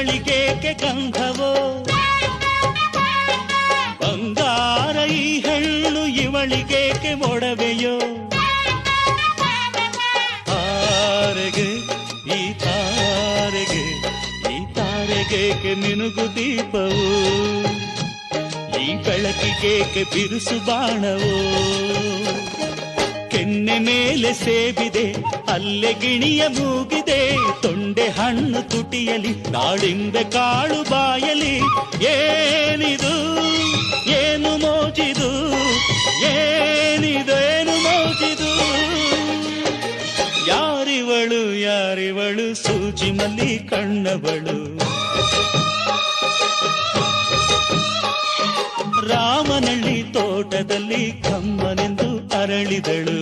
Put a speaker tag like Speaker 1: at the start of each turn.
Speaker 1: ಇವಳಿಗೇಕೆ ಗಂಧವೋ ಬಂಗಾರ ಈ ಹೆಣ್ಣು ಇವಳಿಗೇಕೆ ಒಡವೆಯೋ ತಾರೆಗೆ ಈ ತಾರೆಗೆ ಈ ತಾರೆಗೇಕೆ ಮಿನುಗು ದೀಪವು ಈ ಬೆಳಕಿಗೇಕೆ ಬಿರುಸು ಬಾಣವೋ ಕೆನ್ನೆ ಮೇಲೆ ಸೇಬಿದೆ ಅಲ್ಲೆ ಗಿಣಿಯ ಮೂಗಿದೆ ತೊಂಡೆ ಹಣ್ಣು ತುಟಿಯಲಿ ದಾಳಿಂಬೆ ಕಾಳು ಬಾಯಲಿ ಏನಿದು ಏನು ಮೋಜಿದು ಏನಿದೇನು ಮೋಜಿದು ಯಾರಿವಳು ಯಾರಿವಳು ಸೂಜಿ ಮಲ್ಲಿ ಕಣ್ಣವಳು ರಾಮನಳ್ಳಿ ತೋಟದಲ್ಲಿ ಕಮ್ಮನೆಂದು ಅರಳಿದಳು